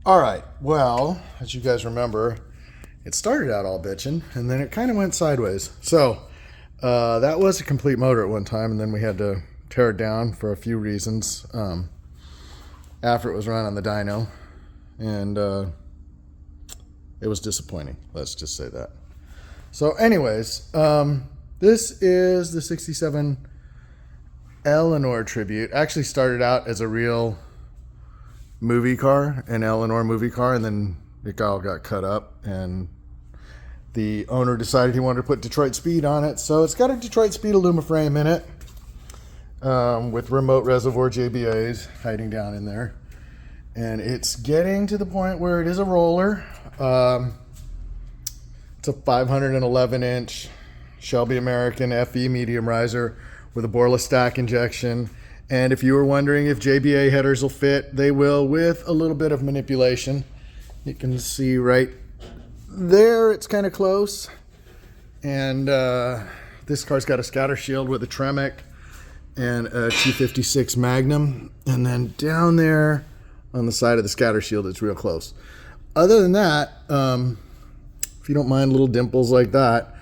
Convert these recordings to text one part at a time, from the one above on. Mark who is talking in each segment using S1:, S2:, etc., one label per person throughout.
S1: All right, well, as you guys remember, it started out all bitching, and then it kind of went sideways. So that was a complete motor at one time, and then we had to tear it down for a few reasons after it was run on the dyno, and it was disappointing. Let's just say that. So anyways, this is the 67 Eleanor tribute. Actually started out as a real movie car, an Eleanor movie car, and then it all got cut up, and the owner decided he wanted to put Detroit Speed on it. So it's got a Detroit Speed Alumaframe in it with remote reservoir JBAs hiding down in there. And it's getting to the point where it is a roller. It's a 511-inch Shelby American FE medium riser with a boreless stack injection. And if you were wondering if JBA headers will fit, they will with a little bit of manipulation. You can see right there, it's kind of close. And this car's got a scatter shield with a Tremec and a 256 Magnum. And then down there on the side of the scatter shield, it's real close. Other than that, if you don't mind little dimples like that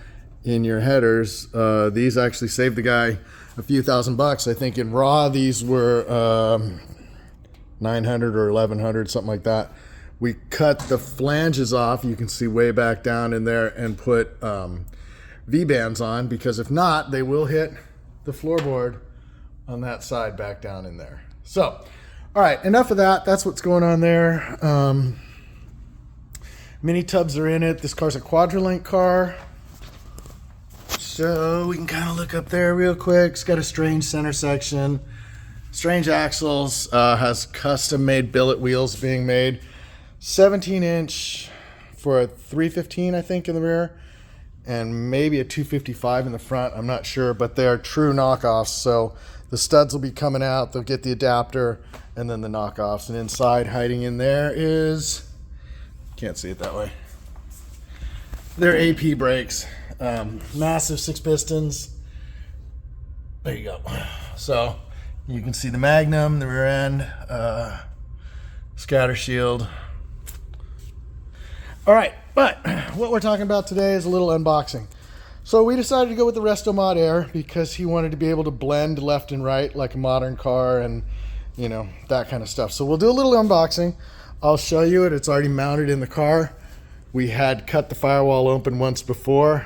S1: in your headers, these actually saved the guy a few $1,000s. I think in raw these were 900 or 1100, something like that. We cut the flanges off, you can see way back down in there, and put V-bands on, because if not, they will hit the floorboard on that side back down in there. So, all right, enough of that. That's what's going on there. Mini tubs are in it. This car's a Quadrolink car. So we can kind of look up there real quick. It's got a strange center section, strange axles, has custom made billet wheels being made. 17-inch for a 315, I think, in the rear, and maybe a 255 in the front. I'm not sure, but they are true knockoffs. So the studs will be coming out. They'll get the adapter and then the knockoffs. And inside, hiding in there is, can't see it that way, they're AP brakes. Massive 6 pistons. There you go. So you can see the Magnum, the rear end, scatter shield. All right, but what we're talking about today is a little unboxing. So we decided to go with the Restomod Air because he wanted to be able to blend left and right like a modern car, and you know, that kind of stuff. So we'll do a little unboxing. I'll show you it. It's already mounted in the car. We had cut the firewall open once before.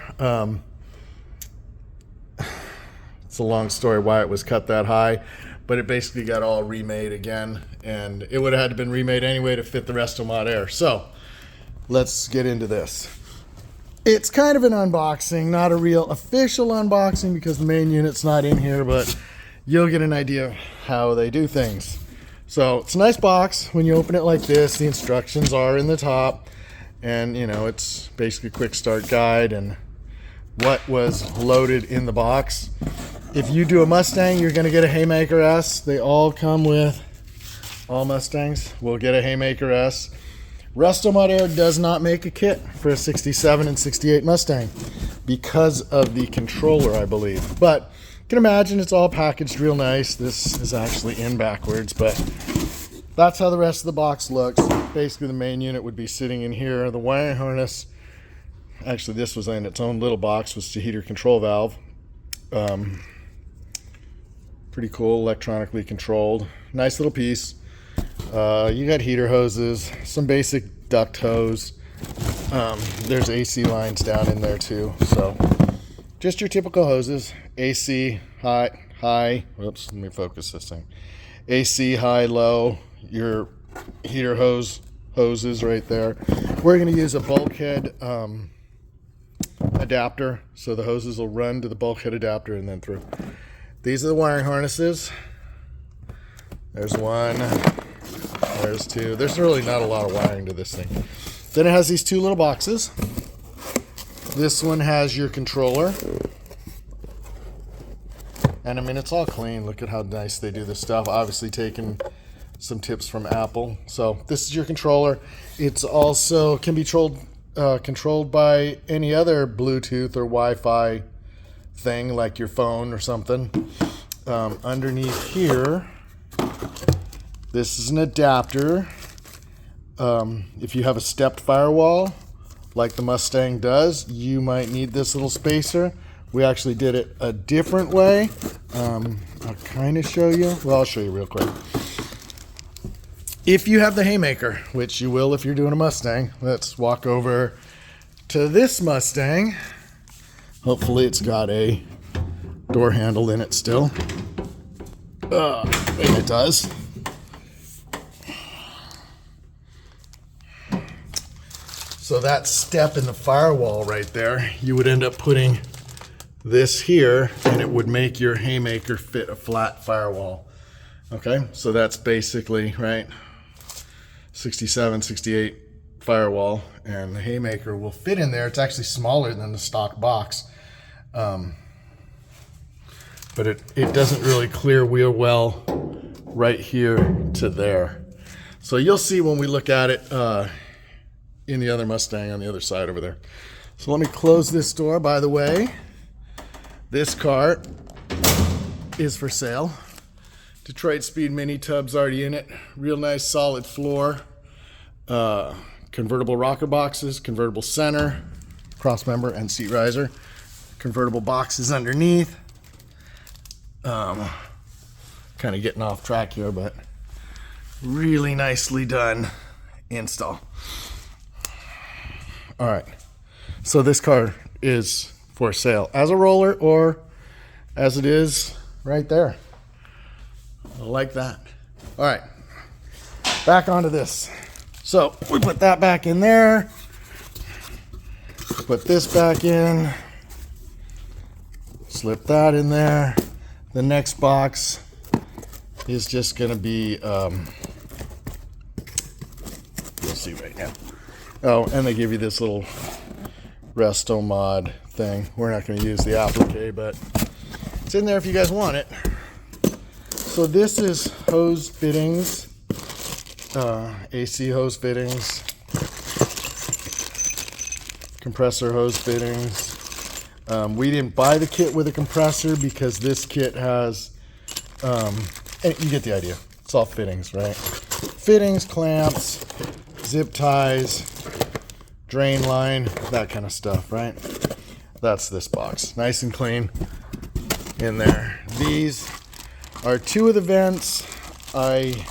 S1: It's a long story why it was cut that high, but it basically got all remade again, and it would have had to been remade anyway to fit the Restomod Air. So let's get into this. It's kind of an unboxing, not a real official unboxing because the main unit's not in here, but you'll get an idea of how they do things. So it's a nice box. When you open it like this, the instructions are in the top. And, you know, it's basically a quick start guide and what was loaded in the box. If you do a Mustang, you're going to get a Haymaker S. They all come with, all Mustangs will get a Haymaker S. Restomod Air does not make a kit for a 67 and 68 Mustang because of the controller, I believe. But you can imagine it's all packaged real nice. This is actually in backwards, but that's how the rest of the box looks. Basically, the main unit would be sitting in here. The wiring harness, actually this was in its own little box, was the heater control valve. Pretty cool, electronically controlled. Nice little piece. You got heater hoses, some basic duct hose. There's AC lines down in there too. So just your typical hoses. AC, high. Whoops, let me focus this thing. AC, high, low. Your heater hoses right there. We're going to use a bulkhead adapter, so the hoses will run to the bulkhead adapter and then through. These are the wiring harnesses. There's one, there's two. There's really not a lot of wiring to this thing. Then it has these two little boxes. This one has your controller, and I mean, it's all clean. Look at how nice they do this stuff. Obviously taking some tips from Apple. So this is your controller. It's also can be controlled by any other Bluetooth or Wi-Fi thing, like your phone or something. Underneath here, this is an adapter. If you have a stepped firewall, like the Mustang does, you might need this little spacer. We actually did it a different way. I'll kind of show you. Well, I'll show you real quick. If you have the Haymaker, which you will if you're doing a Mustang, let's walk over to this Mustang. Hopefully it's got a door handle in it still. And it does. So that step in the firewall right there, you would end up putting this here, and it would make your Haymaker fit a flat firewall. Okay, so that's basically, right, 67, 68 firewall, and the Haymaker will fit in there. It's actually smaller than the stock box. But it doesn't really clear wheel well right here to there. So you'll see when we look at it in the other Mustang on the other side over there. So let me close this door. By the way, this car is for sale. Detroit Speed Mini tub's already in it. Real nice solid floor. Convertible rocker boxes, convertible center, cross member and seat riser. Convertible boxes underneath. Kind of getting off track here, but really nicely done install. All right, so this car is for sale as a roller or as it is right there. I like that. All right, back onto this. So we put that back in there, put this back in, slip that in there. The next box is just gonna be, you'll see right now. Oh, and they give you this little Restomod thing. We're not gonna use the applique, but it's in there if you guys want it. So this is hose fittings, AC hose fittings, compressor hose fittings. We didn't buy the kit with a compressor because this kit has, you get the idea. It's all fittings, right? Fittings, clamps, zip ties, drain line, that kind of stuff, right? That's this box. Nice and clean in there. These are two of the vents. I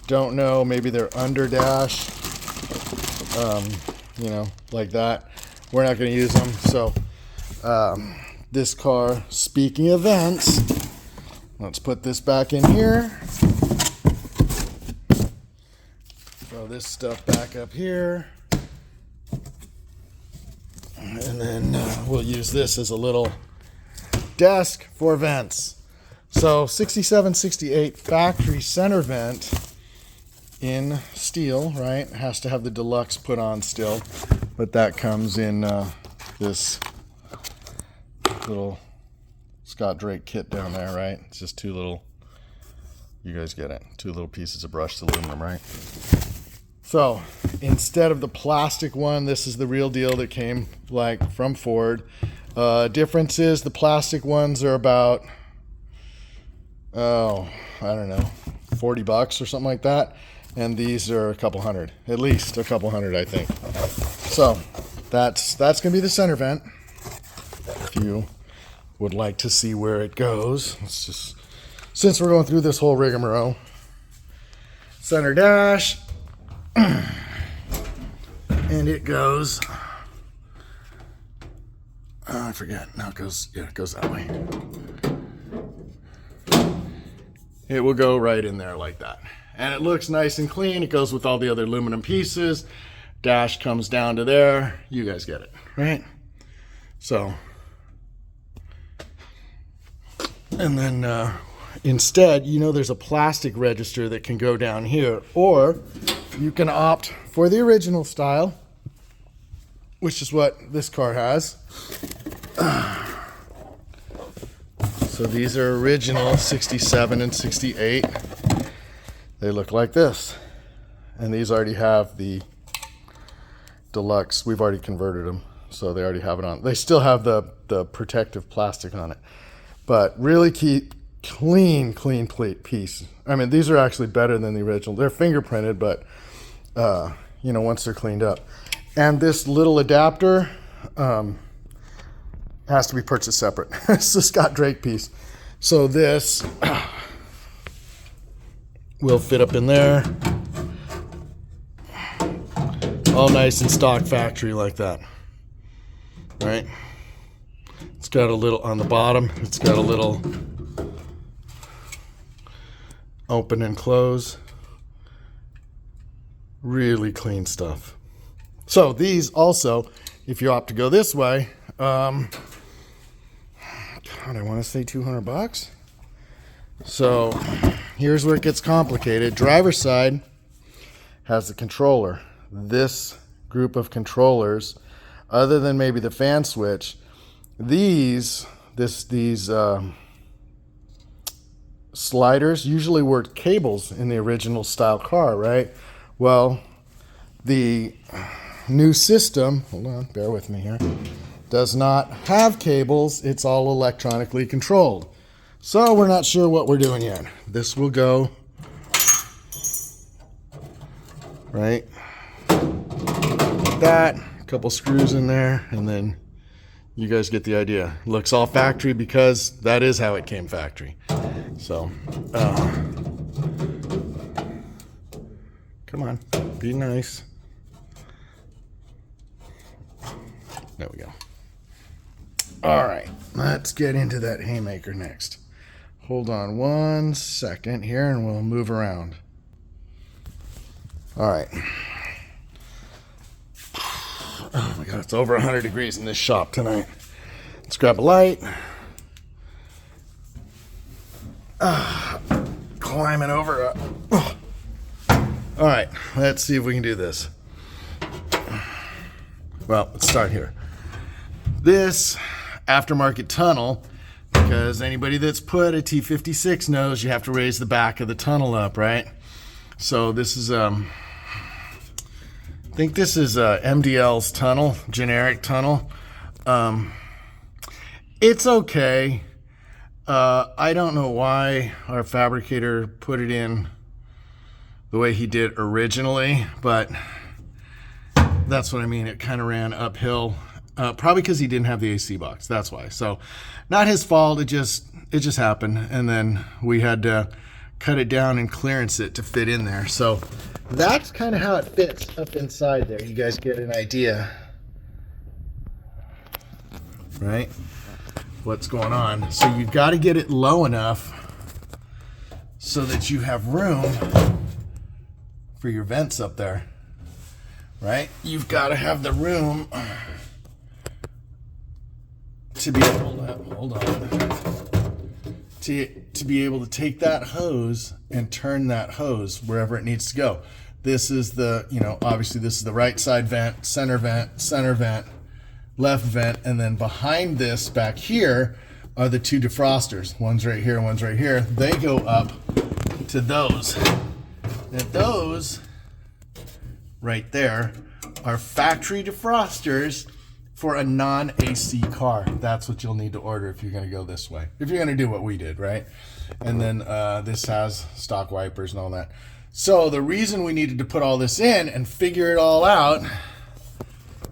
S1: don't know, maybe they're under dash, you know, like that. We're not going to use them. So this car, speaking of vents, let's put this back in here. Throw this stuff back up here. And then we'll use this as a little desk for vents. So 67, 68 factory center vent in steel, right? Has to have the deluxe put on still, but that comes in this little Scott Drake kit down there, right? It's just two little, you guys get it, two little pieces of brushed aluminum, right? So instead of the plastic one, this is the real deal that came like from Ford. Difference is the plastic ones are about, oh, I don't know, 40 bucks or something like that. And these are a couple hundred, at least a couple hundred, I think. So that's gonna be the center vent. If you would like to see where it goes, let's just, since we're going through this whole rigmarole, center dash, and it goes, I forget, no, it goes, yeah, it goes that way. It will go right in there like that. And it looks nice and clean. It goes with all the other aluminum pieces. Dash comes down to there. You guys get it, right? So, and then instead, you know, there's a plastic register that can go down here, or you can opt for the original style, which is what this car has. So these are original 67 and 68. They look like this. And these already have the deluxe. We've already converted them, so they already have it on. They still have the protective plastic on it. But really clean piece. I mean, these are actually better than the original. They're fingerprinted, but you know, once they're cleaned up. And this little adapter has to be purchased separate. It's the Scott Drake piece. So this will fit up in there. All nice and stock factory like that. Right? It's got a little on the bottom. It's got a little open and close. Really clean stuff. So these also, if you opt to go this way, God, I want to say $200. So here's where it gets complicated. Driver's side has the controller. This group of controllers, other than maybe the fan switch, these sliders usually were cables in the original style car, right? Well, the new system, hold on, bear with me here, does not have cables. It's all electronically controlled. So we're not sure what we're doing yet. This will go right like that, a couple screws in there, and then you guys get the idea. Looks all factory because that is how it came factory. So, come on, be nice. There we go. All right, let's get into that haymaker next. Hold on 1 second here and we'll move around. All right. Oh my God, it's over 100 degrees in this shop tonight. Let's grab a light. Climbing over. All right, let's see if we can do this. Well, let's start here. This aftermarket tunnel, because anybody that's put a T56 knows you have to raise the back of the tunnel up, right? So this is, I think this is MDL's tunnel, generic tunnel. It's okay. I don't know why our fabricator put it in the way he did originally, but that's what I mean. It kind of ran uphill, probably because he didn't have the AC box. That's why. So not his fault. It just happened. And then we had to cut it down and clearance it to fit in there. So that's kind of how it fits up inside there. You guys get an idea, right? What's going on. So you've got to get it low enough so that you have room for your vents up there, right? You've got to have the room to be able to, hold on, to be able to take that hose and turn that hose wherever it needs to go. This is the, you know, obviously this is the right side vent, center vent, left vent, and then behind this back here are the two defrosters. One's right here, one's right here. They go up to those. And those right there are factory defrosters for a non-AC car. That's what you'll need to order if you're gonna go this way. If you're gonna do what we did, right? And then this has stock wipers and all that. So the reason we needed to put all this in and figure it all out,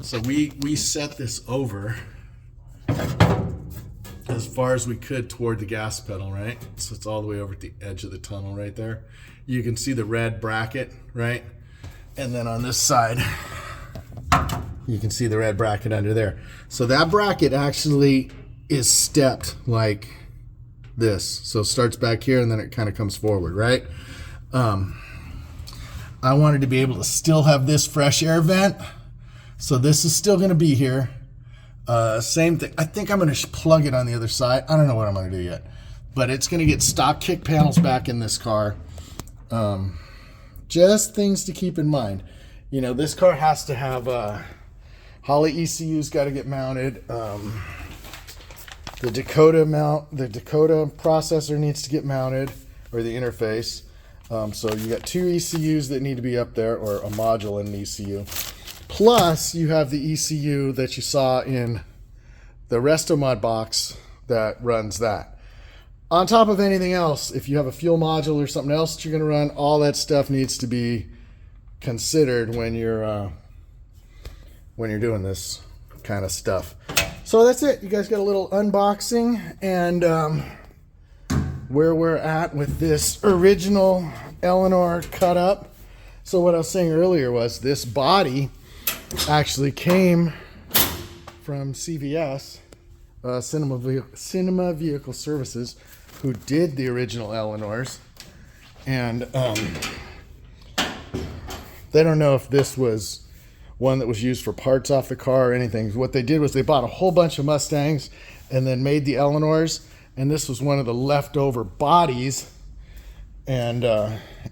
S1: so we set this over as far as we could toward the gas pedal, right? So it's all the way over at the edge of the tunnel right there. You can see the red bracket, right? And then on this side, you can see the red bracket under there. So that bracket actually is stepped like this. So it starts back here and then it kind of comes forward, right? I wanted to be able to still have this fresh air vent. So this is still going to be here. Same thing. I think I'm going to plug it on the other side. I don't know what I'm going to do yet. But it's going to get stock kick panels back in this car. Just things to keep in mind. You know, this car has to have Holley ECU's got to get mounted. The Dakota processor needs to get mounted, or the interface. So you got two ECUs that need to be up there, or a module in an ECU. Plus, you have the ECU that you saw in the Restomod box that runs that. On top of anything else, if you have a fuel module or something else that you're going to run, all that stuff needs to be considered when you're doing this kind of stuff. So that's it. You guys got a little unboxing and where we're at with this original Eleanor cut up. So what I was saying earlier was this body actually came from CVS, Cinema Vehicle Services, who did the original Eleanors. And they don't know if this was one that was used for parts off the car or anything. What they did was they bought a whole bunch of Mustangs and then made the Eleanors, and this was one of the leftover bodies and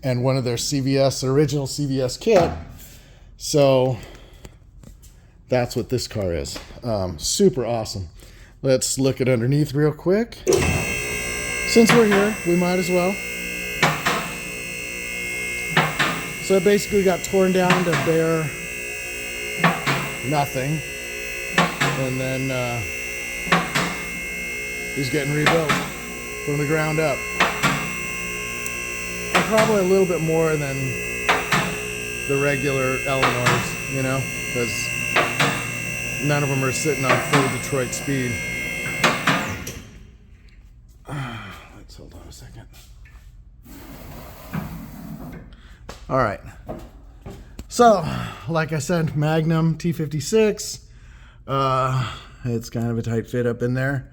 S1: one of their original CVS kit. So that's what this car is. Super awesome. Let's look at underneath real quick. Since we're here, we might as well. So it basically got torn down to bare nothing, and then he's getting rebuilt from the ground up. And probably a little bit more than the regular Eleanors, you know, because none of them are sitting on full Detroit speed. Let's hold on a second. All right. So, like I said, Magnum T56. It's kind of a tight fit up in there.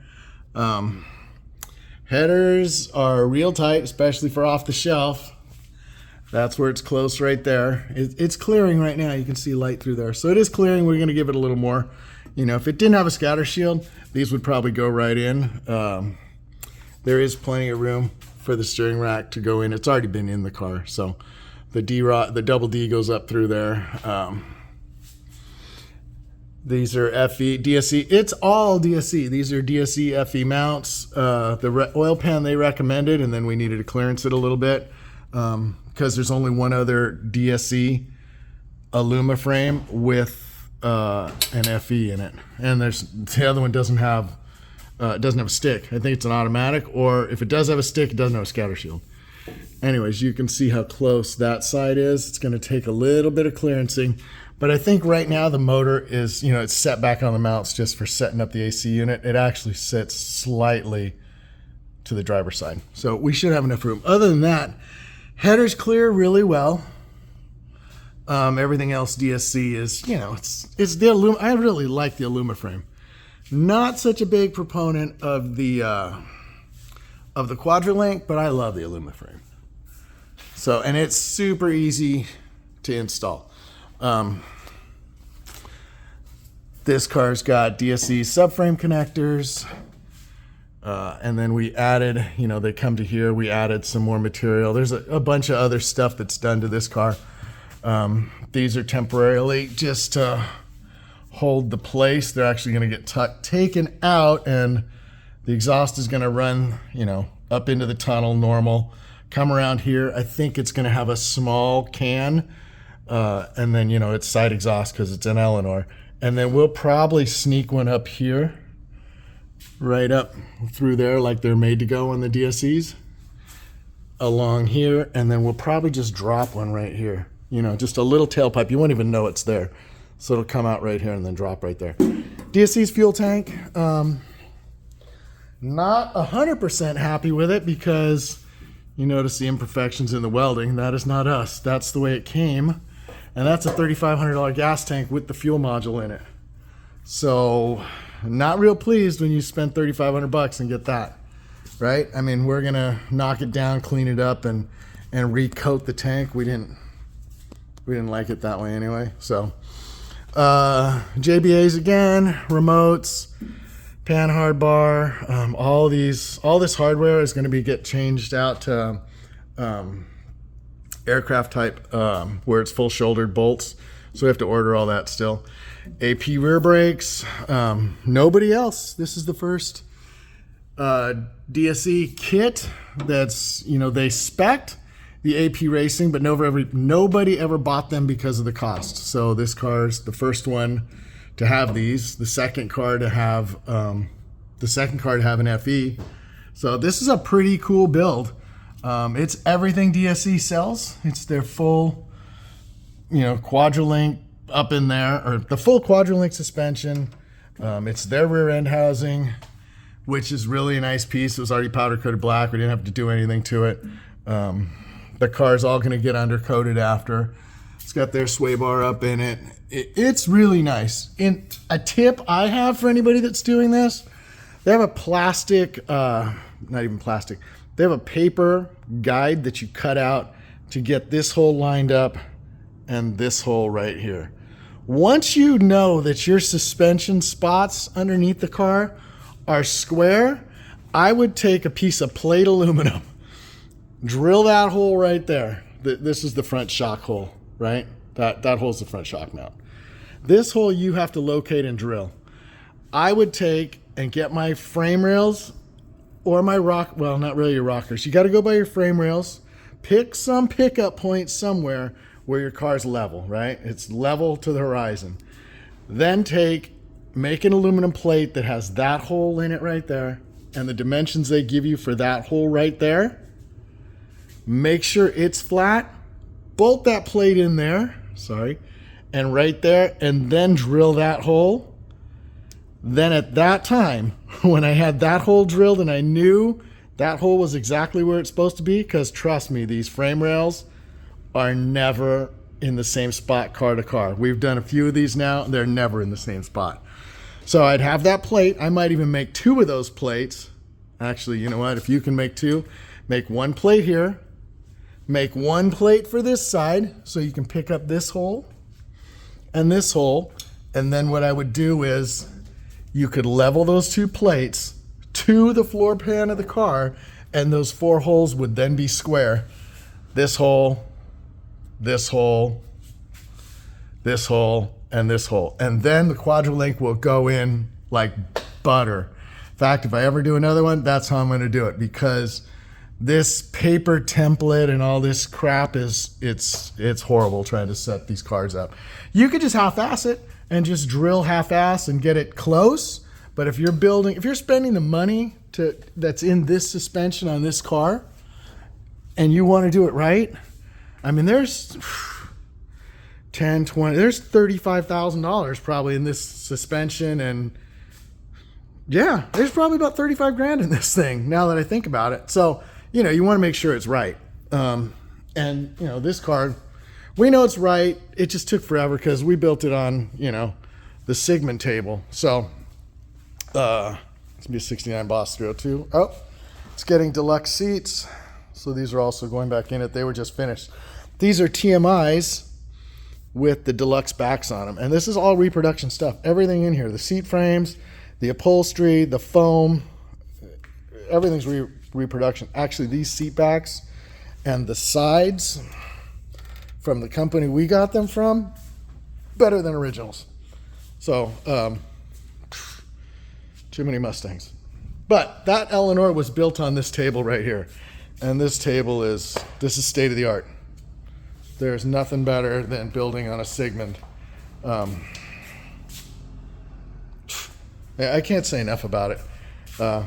S1: Headers are real tight, especially for off the shelf. That's where it's close right there. It's clearing right now. You can see light through there. So it is clearing. We're going to give it a little more. You know, if it didn't have a scatter shield, these would probably go right in. There is plenty of room for the steering rack to go in. It's already been in the car, so the double D goes up through there. These are FE, DSE. It's all DSE. These are DSE FE mounts. The oil pan they recommended, and then we needed to clearance it a little bit because there's only one other DSE Aluma frame with an FE in it, and the other one doesn't have a stick. I think it's an automatic, or if it does have a stick, it doesn't have a scatter shield. Anyways, you can see how close that side is. It's going to take a little bit of clearancing, but I think right now the motor is, you know, it's set back on the mounts just for setting up the AC unit. It actually sits slightly to the driver's side, so we should have enough room. Other than that, headers clear really well. Everything else DSC is, you know, it's the Aluma. I really like the Aluma frame. Not such a big proponent of the Quadrolink, but I love the Aluma frame. So, and it's super easy to install. This car's got DSC subframe connectors, and then we added, you know, they come to here. We added some more material. There's a bunch of other stuff that's done to this car. These are temporarily just to hold the place. They're actually going to get taken out, and the exhaust is going to run, you know, up into the tunnel normal. Come around here. I think it's going to have a small can, and then, you know, it's side exhaust because it's an Eleanor. And then we'll probably sneak one up here, right up through there like they're made to go on the DSEs, along here, and then we'll probably just drop one right here. You know, just a little tailpipe. You won't even know it's there. So it'll come out right here and then drop right there. DSC's fuel tank. Not 100% happy with it because you notice the imperfections in the welding. That is not us. That's the way it came. And that's a $3,500 gas tank with the fuel module in it. So not real pleased when you spend $3,500 and get that, right? I mean, we're gonna knock it down, clean it up, and recoat the tank. We didn't like it that way anyway. So JBAs again, remotes, pan hard bar, all this hardware is going to get changed out to aircraft type, where it's full shouldered bolts. So we have to order all that still. AP rear brakes, nobody else. This is the first DSE kit that's, you know, they spec'd the AP Racing, but nobody ever bought them because of the cost. So this car's the first one to have these, the second car to have an FE. So this is a pretty cool build. It's everything DSE sells. It's their full Quadrolink up in there, or the full Quadrolink suspension. It's their rear end housing, which is really a nice piece. It was already powder coated black. We didn't have to do anything to it. The car's all going to get undercoated after. It's got their sway bar up in it. It's really nice. And a tip I have for anybody that's doing this, they have a plastic, not even plastic, they have a paper guide that you cut out to get this hole lined up and this hole right here. Once you know that your suspension spots underneath the car are square, I would take a piece of plate aluminum, drill that hole right there. This is the front shock hole, right? That hole's the front shock mount. This hole you have to locate and drill. I would take and get my frame rails or my not really your rockers. You got to go by your frame rails. Pick some pickup point somewhere where your car's level, right? It's level to the horizon. Then make an aluminum plate that has that hole in it right there and the dimensions they give you for that hole right there. Make sure it's flat. Bolt that plate in there, and right there, and then drill that hole. Then at that time, when I had that hole drilled and I knew that hole was exactly where it's supposed to be, because trust me, these frame rails are never in the same spot car to car. We've done a few of these now, they're never in the same spot. So I'd have that plate. I might even make 2 of those plates. Actually, you know what? If you can make 2, make 1 plate here, make 1 plate for this side so you can pick up this hole and this hole. And then what I would do is you could level those 2 plates to the floor pan of the car, and those 4 holes would then be square. This hole, this hole, this hole, and this hole. And then the Quadrolink will go in like butter. In fact, if I ever do another one, that's how I'm going to do it, because this paper template and all this crap it's horrible trying to set these cars up. You could just half-ass it and just drill half-ass and get it close. But if you're spending the money that's in this suspension on this car and you want to do it right, I mean, there's there's $35,000 probably in this suspension, and yeah, there's probably about 35 grand in this thing now that I think about it. So, you want to make sure it's right. And this car, we know it's right. It just took forever because we built it on, the Sigmund table. So, it's gonna be a 69 Boss 302. Oh, it's getting deluxe seats. So these are also going back in it. They were just finished. These are TMIs with the deluxe backs on them. And this is all reproduction stuff. Everything in here, the seat frames, the upholstery, the foam, everything's reproduction. Actually, these seat backs and the sides from the company we got them from, better than originals. So, too many Mustangs. But that Eleanor was built on this table right here. And this table this is state of the art. There's nothing better than building on a Sigmund. I can't say enough about it.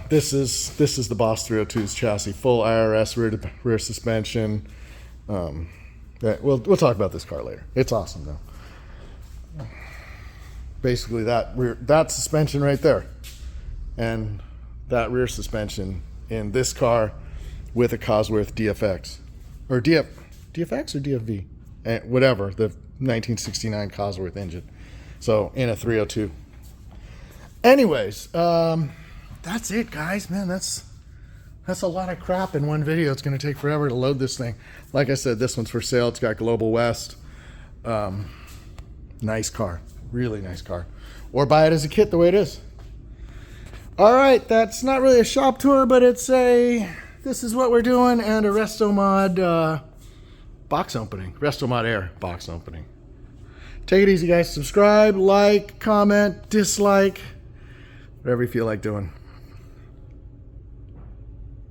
S1: This is the Boss 302's chassis, full IRS rear suspension. We'll talk about this car later. It's awesome though. Basically that suspension right there, and that rear suspension in this car with a Cosworth DFX or DFX or DFV, whatever, the 1969 Cosworth engine. So in a 302. Anyways, that's it, guys. Man, that's a lot of crap in one video. It's going to take forever to load this thing. Like I said, this one's for sale. It's got Global West. Nice car. Really nice car. Or buy it as a kit the way it is. All right, that's not really a shop tour, but it's this is what we're doing, and a Restomod box opening. Restomod Air box opening. Take it easy, guys. Subscribe, like, comment, dislike, whatever you feel like doing.